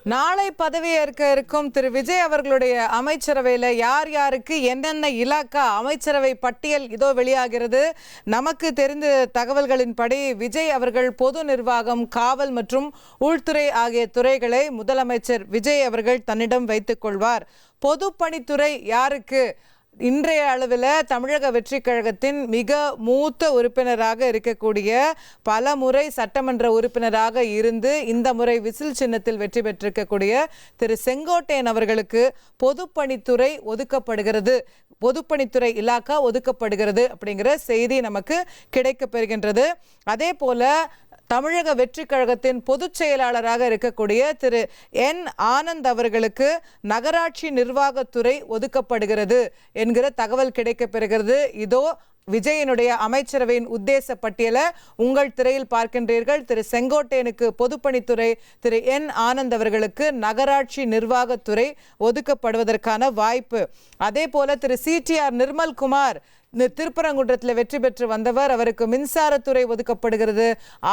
நாளை பதவியேற்க இருக்கும் திரு விஜய் அவர்களுடைய அமைச்சரவையில் யார் யாருக்கு என்னென்ன இலாக்கா அமைச்சரவை பட்டியல் இதோ வெளியாகிறது. நமக்கு தெரிந்த தகவல்களின்படி விஜய் அவர்கள் பொது நிர்வாகம், காவல் மற்றும் உள்துறை ஆகிய துறைகளை முதலமைச்சர் விஜய் அவர்கள் தன்னிடம் வைத்துக் கொள்வார். பொதுப்பணித்துறை யாருக்கு? இன்றைய அளவில் தமிழக வெற்றி கழகத்தின் மிக மூத்த உறுப்பினராக இருக்கக்கூடிய, பல முறை சட்டமன்ற உறுப்பினராக இருந்து இந்த முறை விசில் சின்னத்தில் வெற்றி பெற்றிருக்கக்கூடிய திரு செங்கோட்டையன் அவர்களுக்கு பொதுப்பணித்துறை ஒதுக்கப்படுகிறது, பொதுப்பணித்துறை இலாக்கா ஒதுக்கப்படுகிறது அப்படிங்கிற செய்தி நமக்கு கிடைக்கப்பெறுகின்றது. அதே போல தமிழக வெற்றி கழகத்தின் பொதுச் செயலாளராக இருக்கக்கூடிய திரு என் ஆனந்த் அவர்களுக்கு நகராட்சி நிர்வாகத்துறை ஒதுக்கப்படுகிறது என்கிற தகவல் கிடைக்கப்பெறுகிறது. இதோ விஜயனுடைய அமைச்சரவையின் உத்தேச பட்டியலை உங்கள் திரையில் பார்க்கின்றீர்கள். திரு செங்கோட்டையனுக்கு பொதுப்பணித்துறை, திரு என் ஆனந்த் அவர்களுக்கு நகராட்சி நிர்வாகத்துறை ஒதுக்கப்படுவதற்கான வாய்ப்பு. அதே போல திரு CTR நிர்மல்குமார் திருப்பரங்குன்றத்தில் வெற்றி பெற்று வந்தவர், அவருக்கு மின்சாரத்துறை ஒதுக்கப்படுகிறது.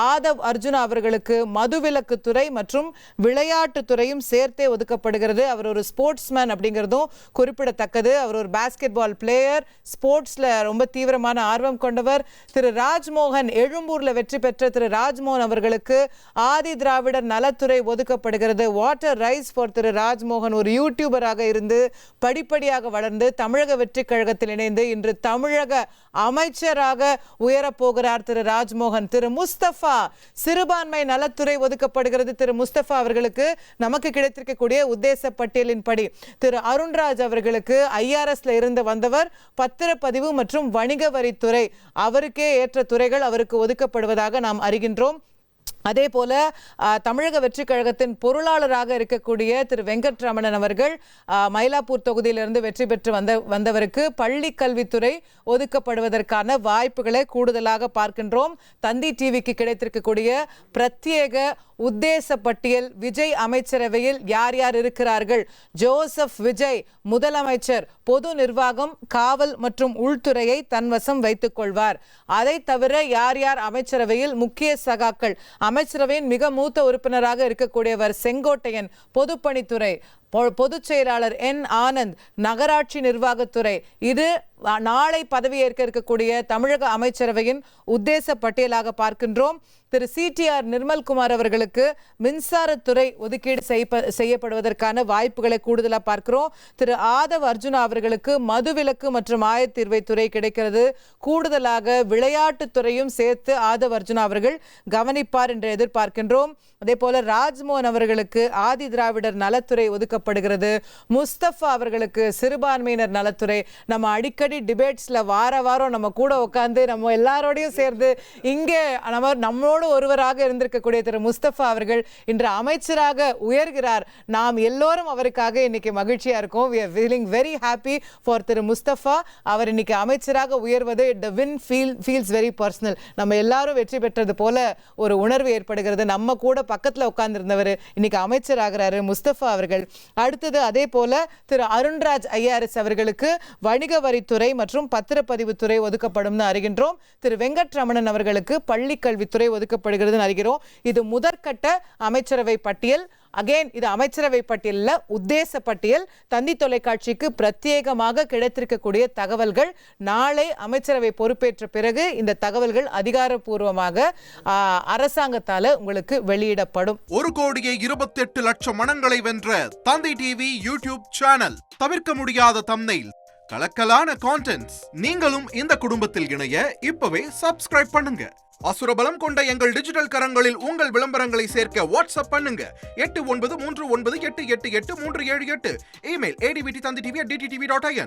ஆதவ் அர்ஜுனா அவர்களுக்கு மதுவிலக்குத்துறை மற்றும் விளையாட்டுத்துறையும் சேர்த்தே ஒதுக்கப்படுகிறது. அவர் ஒரு ஸ்போர்ட்ஸ்மேன் அப்படிங்கிறதும் குறிப்பிடத்தக்கது. அவர் ஒரு பாஸ்கெட் பால் பிளேயர், ஸ்போர்ட்ஸில் ரொம்ப தீவிரமான ஆர்வம் கொண்டவர். திரு ராஜ்மோகன், எழும்பூரில் வெற்றி பெற்ற திரு ராஜ்மோகன் அவர்களுக்கு ஆதி திராவிடர் நலத்துறை ஒதுக்கப்படுகிறது. வாட்டர் ரைஸ் ஃபார் திரு ராஜ்மோகன் ஒரு யூடியூபராக இருந்து படிப்படியாக வளர்ந்து தமிழக வெற்றி கழகத்தில் இணைந்து இன்று தமிழக அமைச்சராக உயரப்போகிறார் திரு ராஜ்மோகன். திரு முஸ்தபா, சிறுபான்மை நலத்துறை ஒதுக்கப்படுகிறது. திரு முஸ்தபா அவர்களுக்கு நமக்கு கிடைத்திருக்கக்கூடிய உத்தேச பட்டியலின்படி திரு அருண்ராஜ் அவர்களுக்கு IRSல இருந்து வந்தவர், பத்திரப்பதிவு மற்றும் வணிக வரித்துறை அவருக்கே ஏற்ற துறைகள் அவருக்கு ஒதுக்கப்படுவதாக நாம் அறிகின்றோம். அதே போல தமிழக வெற்றி கழகத்தின் பொருளாளராக இருக்கக்கூடிய திரு வெங்கட்ரமணன் அவர்கள் மயிலாப்பூர் தொகுதியிலிருந்து வெற்றி பெற்று வந்தவருக்கு பள்ளி கல்வித்துறை ஒதுக்கப்படுவதற்கான வாய்ப்புகளை கூடுதலாக பார்க்கின்றோம். தந்தி டிவிக்கு கிடைத்திருக்கக்கூடிய பிரத்யேக உத்தேச பட்டியல், விஜய் அமைச்சரவையில் யார் யார் இருக்கிறார்கள். ஜோசப் விஜய் முதலமைச்சர் பொது நிர்வாகம், காவல் மற்றும் உள்துறையை தன்வசம் வைத்துக் கொள்வார். அதை தவிர யார் யார் அமைச்சரவையில் முக்கிய சகாக்கள், அமைச்சரவையின் மிக மூத்த உறுப்பினராக இருக்கக்கூடியவர் செங்கோட்டையன் பொதுப்பணித்துறை, பொதுச் செயலாளர் என் ஆனந்த் நகராட்சி நிர்வாகத்துறை. இது நாளை பதவியேற்க இருக்கக்கூடிய தமிழக அமைச்சரவையின் உத்தேச பட்டியலாக பார்க்கின்றோம். திரு CTR நிர்மல்குமார் அவர்களுக்கு மின்சாரத்துறை ஒதுக்கீடு செய்யப்படுவதற்கான வாய்ப்புகளை கூடுதலாக பார்க்கிறோம். திரு ஆதவ் அர்ஜுனா அவர்களுக்கு மதுவிலக்கு மற்றும் ஆயத்தீர்வைத்துறை கிடைக்கிறது. கூடுதலாக விளையாட்டுத்துறையும் சேர்த்து ஆதவ் அர்ஜுனா அவர்கள் கவனிப்பார் என்று எதிர்பார்க்கின்றோம். அதே போல ராஜ்மோகன் அவர்களுக்கு ஆதி திராவிடர் நலத்துறை ஒதுக்கப்படுகிறது. முஸ்தபா அவர்களுக்கு சிறுபான்மையினர் நலத்துறை. நம்ம அடிக்கடி டிபேட்ஸ்ல வாரம் நம்ம கூட உட்காந்து நம்ம எல்லாரோடையும் சேர்ந்து இங்கே நம்மளோட ஒருவராக இருந்திருக்கக்கூடிய திரு முஸ்தபா அவர்கள் இன்று அமைச்சராக உயர்கிறார். நாம் எல்லோரும் அவருக்காக இன்னைக்கு மகிழ்ச்சியா இருக்கோம். we are feeling very happy for திரு முஸ்தபா. அவர் இன்னைக்கு அமைச்சராக உயர்வது the win feels very personal. நம்ம எல்லாரும் வெற்றி பெற்றது போல ஒரு உணர்வு ஏற்படுகிறது. நம்ம கூட பக்கத்துல உட்கார்ந்து இருந்தவர் இன்னைக்கு அமைச்சர் ஆகிறாரு முஸ்தபா அவர்கள். அடுத்தது அதே போல திரு அருண்ராஜ் IRS அவர்களுக்கு வணிக வரித்துறை மற்றும் பத்திரப்பதிவுத்துறை ஒதுக்கப்படும் அறிகின்றோம். திரு வெங்கட்ரமணன் அவர்களுக்கு பள்ளி கல்வித்துறை ஒதுக்கப்படுகிறது அறிகிறோம். இது முதற்கட்ட அமைச்சரவை பட்டியல். அகைன் இது அமைச்சரவை பட்டியலில் உத்தேச பட்டியல். தந்தி தொலைக்காட்சிக்கு பிரத்யேகமாக கிடைத்திருக்கக்கூடிய தகவல்கள். நாளை அமைச்சரவை பொறுப்பேற்ற பிறகு இந்த தகவல்கள் அதிகாரப்பூர்வமாக அரசாங்கத்தால உங்களுக்கு வெளியிடப்படும். 1,28,00,000 மனங்களை வென்ற தந்தி டிவி யூடியூப் சேனல். தவிர்க்க முடியாத தம்ப்நெயில், கலக்கலான கான்டென்ட்ஸ். நீங்களும் இந்த குடும்பத்தில் இணைய இப்பவே சப்ஸ்கிரைப் பண்ணுங்க. அசுரபலம் கொண்ட எங்கள் டிஜிட்டல் கரங்களில் உங்கள் விளம்பரங்களை சேர்க்க வாட்ஸ்அப் பண்ணுங்க. 8939888838. Email advtthanditv@dttv.in.